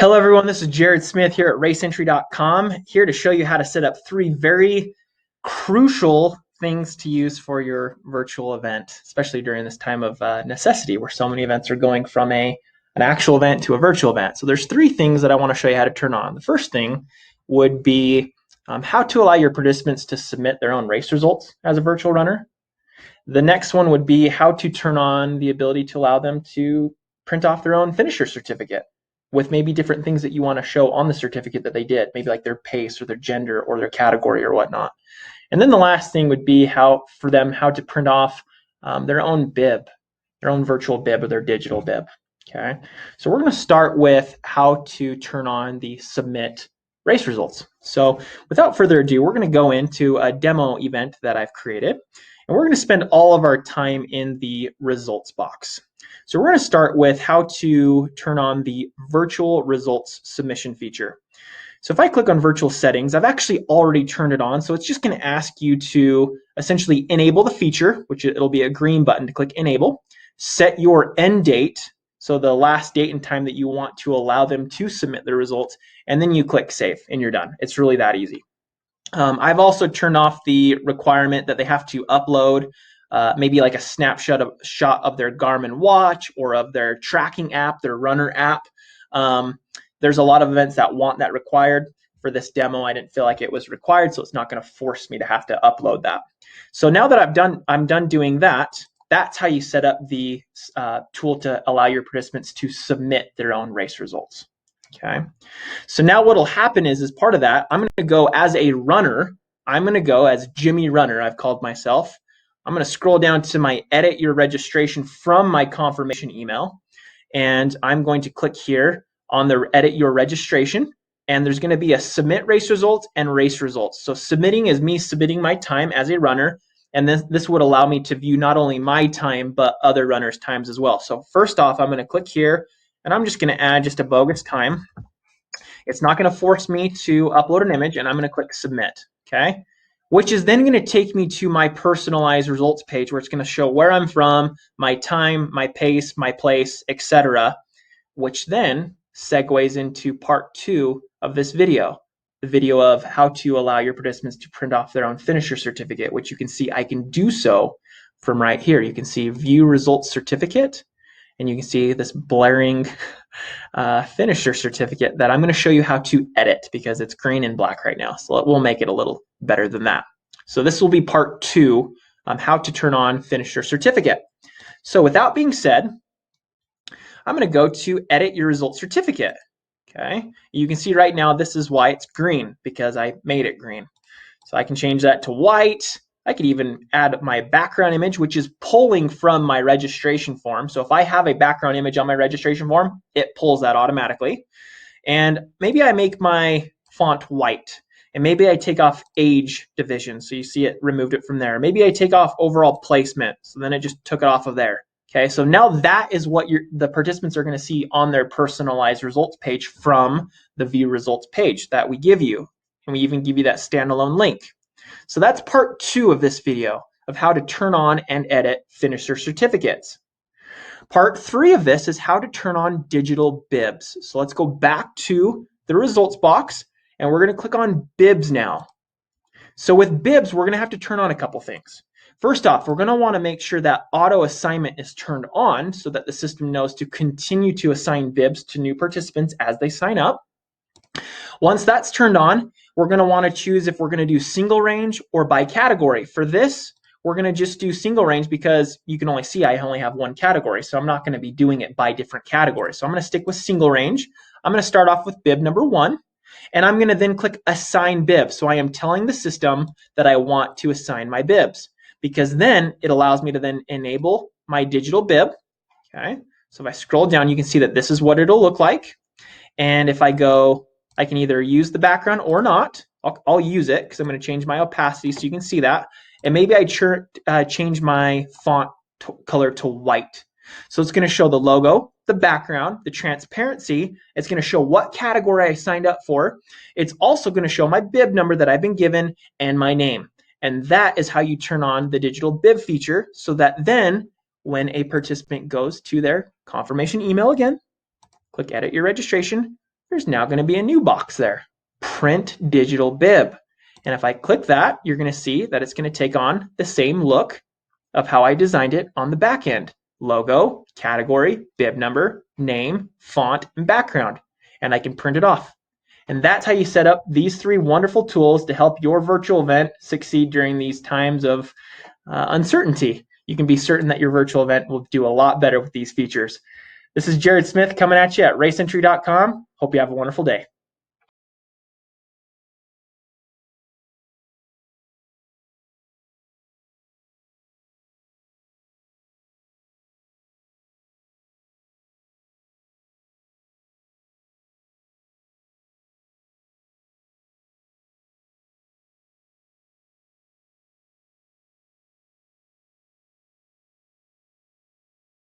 Hello everyone, this is Jared Smith here at raceentry.com, here to show you how to set up three very crucial things to use for your virtual event, especially during this time of necessity where so many events are going from an actual event to a virtual event. So there's three things that I want to show you how to turn on. The first thing would be how to allow your participants to submit their own race results as a virtual runner. The next one would be how to turn on the ability to allow them to print off their own finisher certificate with maybe different things that you want to show on the certificate that they did, maybe like their pace or their gender or their category or whatnot. And then the last thing would be how to print off their own bib, their own virtual bib or their digital bib. Okay, so we're going to start with how to turn on the submit race results. So without further ado, we're going to go into a demo event that I've created, and we're going to spend all of our time in the results box. So we're going to start with how to turn on the virtual results submission feature. So if I click on virtual settings, I've actually already turned it on. So it's just going to ask you to essentially enable the feature, which it'll be a green button to click enable, set your end date, so the last date and time that you want to allow them to submit the results, and then you click save and you're done. It's really that easy. I've also turned off the requirement that they have to upload maybe like a snapshot of their Garmin watch or of their tracking app, their runner app. There's a lot of events that want that required. For this demo, I didn't feel like it was required, so it's not going to force me to have to upload that. So now that I'm done doing that, that's how you set up the tool to allow your participants to submit their own race results. Okay, so now what'll happen is, as part of that, I'm going to go as a runner. I'm going to go as Jimmy Runner, I've called myself. I'm going to scroll down to my edit your registration from my confirmation email, and I'm going to click here on the edit your registration, and there's going to be a submit race results and race results. So submitting is me submitting my time as a runner, and this would allow me to view not only my time but other runners' times as well. So first off, I'm going to click here, and I'm just going to add just a bogus time. It's not going to force me to upload an image, and I'm going to click submit, okay? Which is then going to take me to my personalized results page, where it's going to show where I'm from, my time, my pace, my place, etc., which then segues into part 2 of this video, the video of how to allow your participants to print off their own finisher certificate, which you can see I can do so from right here. You can see view results certificate, and you can see this blaring finisher certificate that I'm going to show you how to edit because it's green and black right now. So we'll make it a little better than that. So this will be part 2 on how to turn on finisher certificate. So with that being said, I'm going to go to edit your result certificate. Okay, you can see right now this is why it's green, because I made it green. So I can change that to white. I could even add my background image, which is pulling from my registration form. So if I have a background image on my registration form, it pulls that automatically. And maybe I make my font white, and maybe I take off age division. So you see it removed it from there. Maybe I take off overall placement. So then it just took it off of there. Okay, so now that is what the participants are going to see on their personalized results page from the view results page that we give you. And we even give you that standalone link. So that's part 2 of this video of how to turn on and edit finisher certificates. Part 3 of this is how to turn on digital bibs. So let's go back to the results box, and we're going to click on bibs now. So with bibs, we're going to have to turn on a couple things. First off, we're going to want to make sure that auto assignment is turned on so that the system knows to continue to assign bibs to new participants as they sign up. Once that's turned on, we're going to want to choose if we're going to do single range or by category. For this, we're going to just do single range because you can only see I only have one category, so I'm not going to be doing it by different categories. So I'm going to stick with single range. I'm going to start off with bib number 1, and I'm going to then click assign bib. So I am telling the system that I want to assign my bibs, because then it allows me to then enable my digital bib. Okay, so if I scroll down, you can see that this is what it'll look like. And if I go, I can either use the background or not. I'll use it because I'm going to change my opacity so you can see that. And maybe I change my font color to white. So it's going to show the logo, the background, the transparency. It's going to show what category I signed up for. It's also going to show my bib number that I've been given and my name. And that is how you turn on the digital bib feature, so that then when a participant goes to their confirmation email again, click edit your registration, there's now going to be a new box there, Print Digital Bib. And if I click that, you're going to see that it's going to take on the same look of how I designed it on the back end. Logo, category, bib number, name, font, and background. And I can print it off. And that's how you set up these 3 wonderful tools to help your virtual event succeed during these times of uncertainty. You can be certain that your virtual event will do a lot better with these features. This is Jared Smith coming at you at raceentry.com. Hope you have a wonderful day.